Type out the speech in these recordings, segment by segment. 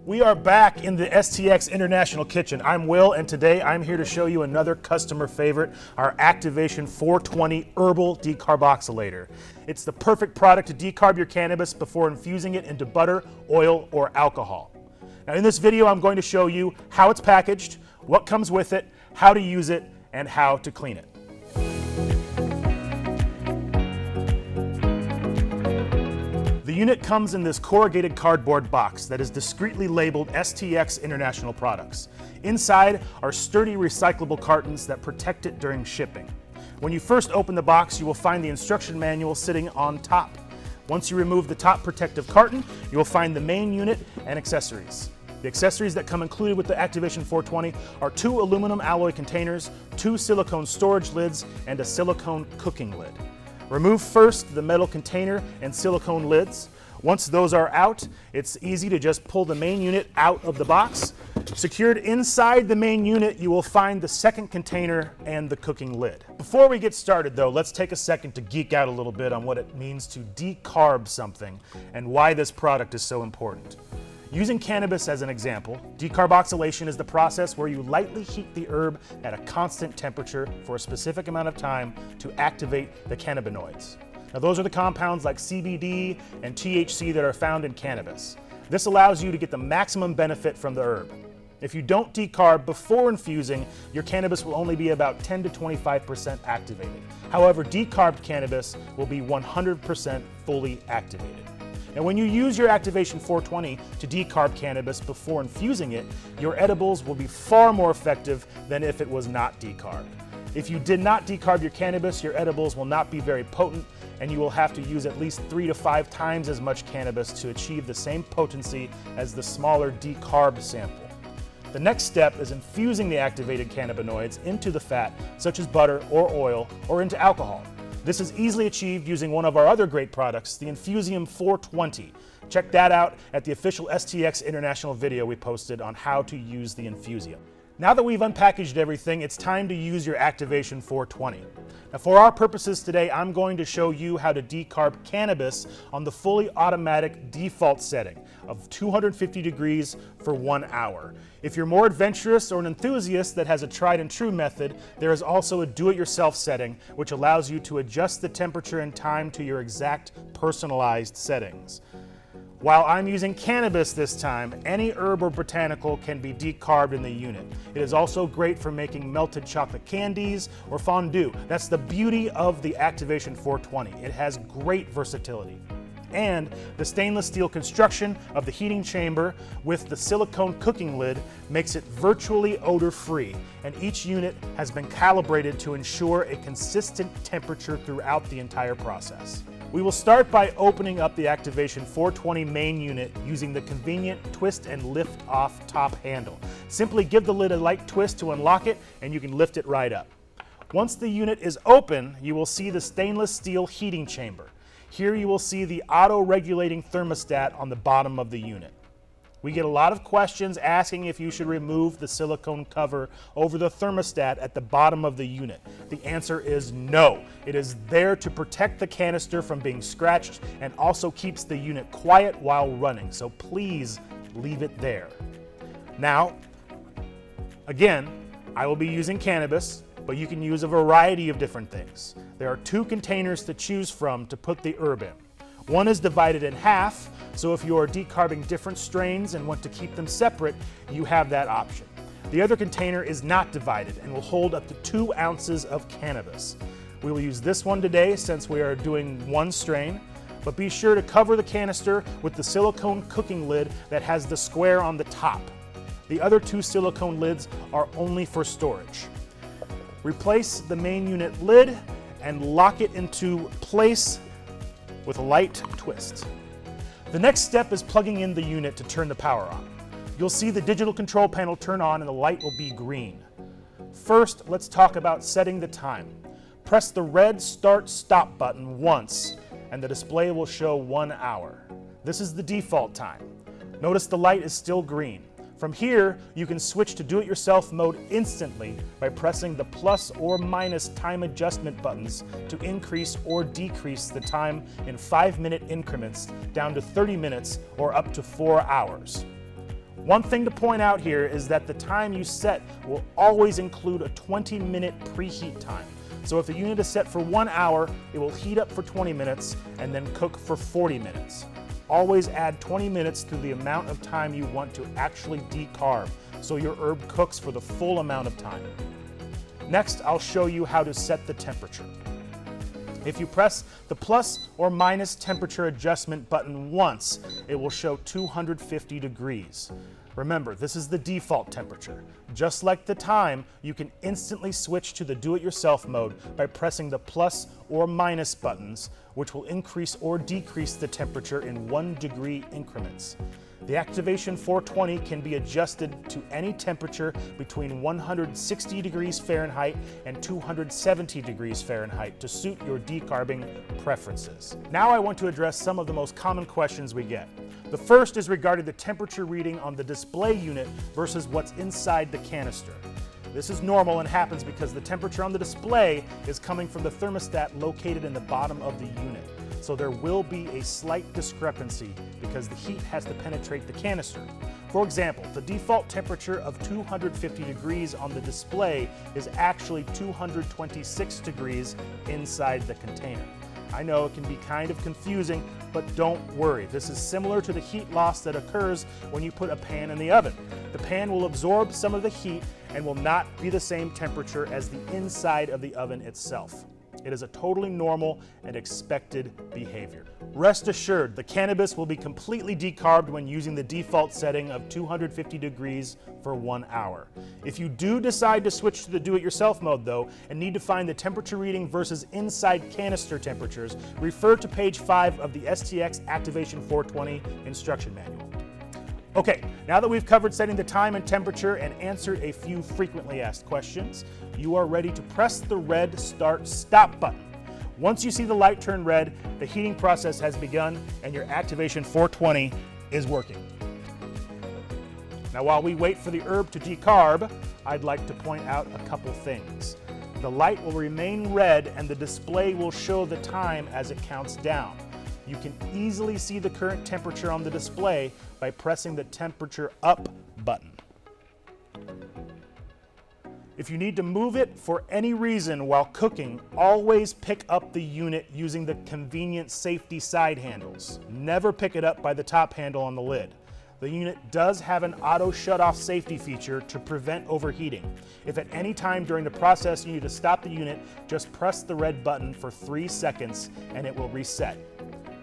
We are back in the STX International Kitchen. I'm Will, and today I'm here to show you another customer favorite, our Activation 420 Herbal Decarboxylator. It's the perfect product to decarb your cannabis before infusing it into butter, oil, or alcohol. Now in this video, I'm going to show you how it's packaged, what comes with it, how to use it, and how to clean it. The unit comes in this corrugated cardboard box that is discreetly labeled STX International Products. Inside are sturdy recyclable cartons that protect it during shipping. When you first open the box, you will find the instruction manual sitting on top. Once you remove the top protective carton, you will find the main unit and accessories. The accessories that come included with the Activation 420 are 2 aluminum alloy containers, 2 silicone storage lids, and a silicone cooking lid. Remove first the metal container and silicone lids. Once those are out, it's easy to just pull the main unit out of the box. Secured inside the main unit, you will find the second container and the cooking lid. Before we get started though, let's take a second to geek out a little bit on what it means to decarb something and why this product is so important. Using cannabis as an example, decarboxylation is the process where you lightly heat the herb at a constant temperature for a specific amount of time to activate the cannabinoids. Now those are the compounds like CBD and THC that are found in cannabis. This allows you to get the maximum benefit from the herb. If you don't decarb before infusing, your cannabis will only be about 10 to 25% activated. However, decarbed cannabis will be 100% fully activated. And when you use your Activation 420 to decarb cannabis before infusing it, your edibles will be far more effective than if it was not decarbed. If you did not decarb your cannabis, your edibles will not be very potent, and you will have to use at least 3 to 5 times as much cannabis to achieve the same potency as the smaller decarbed sample. The next step is infusing the activated cannabinoids into the fat, such as butter or oil, or into alcohol. This is easily achieved using one of our other great products, the Infusium 420. Check that out at the official STX International video we posted on how to use the Infusium. Now that we've unpackaged everything, it's time to use your Activation 420. Now for our purposes today, I'm going to show you how to decarb cannabis on the fully automatic default setting of 250 degrees for 1 hour. If you're more adventurous or an enthusiast that has a tried and true method, there is also a do-it-yourself setting which allows you to adjust the temperature and time to your exact personalized settings. While I'm using cannabis this time, any herb or botanical can be decarbed in the unit. It is also great for making melted chocolate candies or fondue. That's the beauty of the Activation 420. It has great versatility. And the stainless steel construction of the heating chamber with the silicone cooking lid makes it virtually odor-free, and each unit has been calibrated to ensure a consistent temperature throughout the entire process. We will start by opening up the Activation 420 main unit using the convenient twist and lift off top handle. Simply give the lid a light twist to unlock it and you can lift it right up. Once the unit is open, you will see the stainless steel heating chamber. Here you will see the auto-regulating thermostat on the bottom of the unit. We get a lot of questions asking if you should remove the silicone cover over the thermostat at the bottom of the unit. The answer is no. It is there to protect the canister from being scratched and also keeps the unit quiet while running, so please leave it there. Now, again, I will be using cannabis, but you can use a variety of different things. There are 2 containers to choose from to put the herb in. One is divided in half, so if you are decarbing different strains and want to keep them separate, you have that option. The other container is not divided and will hold up to 2 ounces of cannabis. We will use this one today since we are doing 1 strain, but be sure to cover the canister with the silicone cooking lid that has the square on the top. The other 2 silicone lids are only for storage. Replace the main unit lid and lock it into place with a light twist. The next step is plugging in the unit to turn the power on. You'll see the digital control panel turn on and the light will be green. First, let's talk about setting the time. Press the red start-stop button once and the display will show 1 hour. This is the default time. Notice the light is still green. From here, you can switch to do-it-yourself mode instantly by pressing the plus or minus time adjustment buttons to increase or decrease the time in 5-minute increments down to 30 minutes or up to 4 hours. One thing to point out here is that the time you set will always include a 20-minute preheat time. So if the unit is set for 1 hour, it will heat up for 20 minutes and then cook for 40 minutes. Always add 20 minutes to the amount of time you want to actually decarb, so your herb cooks for the full amount of time. Next, I'll show you how to set the temperature. If you press the plus or minus temperature adjustment button once, it will show 250 degrees. Remember, this is the default temperature. Just like the time, you can instantly switch to the do-it-yourself mode by pressing the plus or minus buttons, which will increase or decrease the temperature in 1-degree increments. The Activation 420 can be adjusted to any temperature between 160 degrees Fahrenheit and 270 degrees Fahrenheit to suit your decarbing preferences. Now I want to address some of the most common questions we get. The first is regarding the temperature reading on the display unit versus what's inside the canister. This is normal and happens because the temperature on the display is coming from the thermostat located in the bottom of the unit. So there will be a slight discrepancy because the heat has to penetrate the canister. For example, the default temperature of 250 degrees on the display is actually 226 degrees inside the container. I know it can be kind of confusing, but don't worry. This is similar to the heat loss that occurs when you put a pan in the oven. The pan will absorb some of the heat and will not be the same temperature as the inside of the oven itself. It is a totally normal and expected behavior. Rest assured, the cannabis will be completely decarbed when using the default setting of 250 degrees for 1 hour. If you do decide to switch to the do-it-yourself mode though, and need to find the temperature reading versus inside canister temperatures, refer to page 5 of the STX Activation 420 instruction manual. Okay, now that we've covered setting the time and temperature and answered a few frequently asked questions, you are ready to press the red Start Stop button. Once you see the light turn red, the heating process has begun and your Activation 420 is working. Now while we wait for the herb to decarb, I'd like to point out a couple things. The light will remain red and the display will show the time as it counts down. You can easily see the current temperature on the display by pressing the temperature up button. If you need to move it for any reason while cooking, always pick up the unit using the convenient safety side handles. Never pick it up by the top handle on the lid. The unit does have an auto shut-off safety feature to prevent overheating. If at any time during the process you need to stop the unit, just press the red button for 3 seconds and it will reset.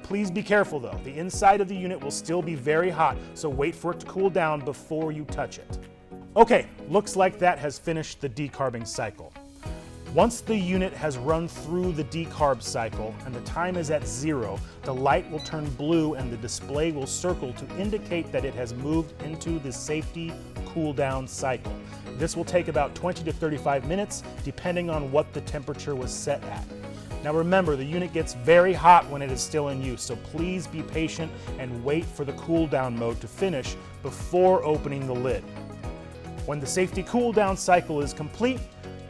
Please be careful though, the inside of the unit will still be very hot, so wait for it to cool down before you touch it. Okay, looks like that has finished the decarbing cycle. Once the unit has run through the decarb cycle and the time is at 0, the light will turn blue and the display will circle to indicate that it has moved into the safety cool down cycle. This will take about 20 to 35 minutes depending on what the temperature was set at. Now remember, the unit gets very hot when it is still in use, so please be patient and wait for the cool down mode to finish before opening the lid. When the safety cool down cycle is complete,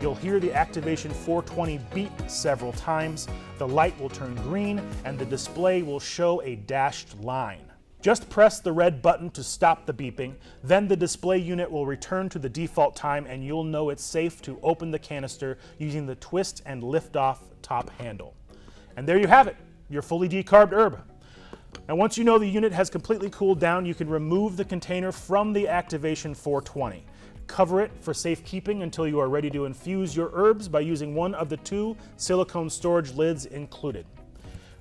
you'll hear the Activation 420 beep several times, the light will turn green, and the display will show a dashed line. Just press the red button to stop the beeping, then the display unit will return to the default time and you'll know it's safe to open the canister using the twist and lift off top handle. And there you have it, your fully decarbed herb. Now once you know the unit has completely cooled down, you can remove the container from the Activation 420. Cover it for safekeeping until you are ready to infuse your herbs by using one of the 2 silicone storage lids included.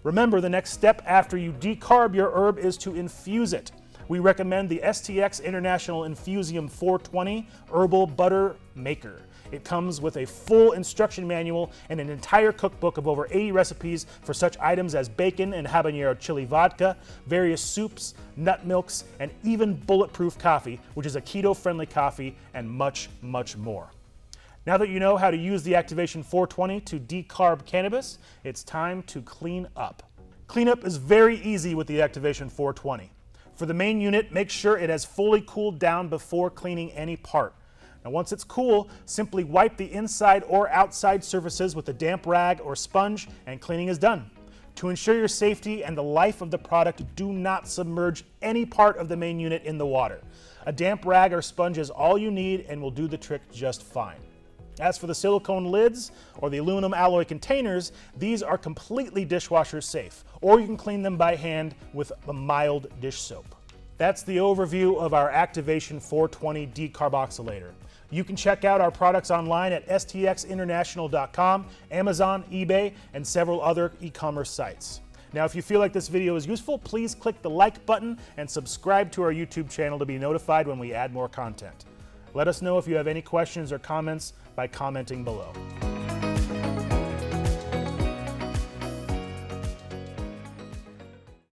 Remember, the next step after you decarb your herb is to infuse it. We recommend the STX International Infusium 420 Herbal Butter Maker. It comes with a full instruction manual and an entire cookbook of over 80 recipes for such items as bacon and habanero chili vodka, various soups, nut milks, and even bulletproof coffee, which is a keto-friendly coffee, and much, much more. Now that you know how to use the Activation 420 to decarb cannabis, it's time to clean up. Cleanup is very easy with the Activation 420. For the main unit, make sure it has fully cooled down before cleaning any part. Now once it's cool, simply wipe the inside or outside surfaces with a damp rag or sponge and cleaning is done. To ensure your safety and the life of the product, do not submerge any part of the main unit in the water. A damp rag or sponge is all you need and will do the trick just fine. As for the silicone lids or the aluminum alloy containers, these are completely dishwasher safe, or you can clean them by hand with a mild dish soap. That's the overview of our Activation 420 decarboxylator. You can check out our products online at stxinternational.com, Amazon, eBay, and several other e-commerce sites. Now, if you feel like this video is useful, please click the like button and subscribe to our YouTube channel to be notified when we add more content. Let us know if you have any questions or comments by commenting below.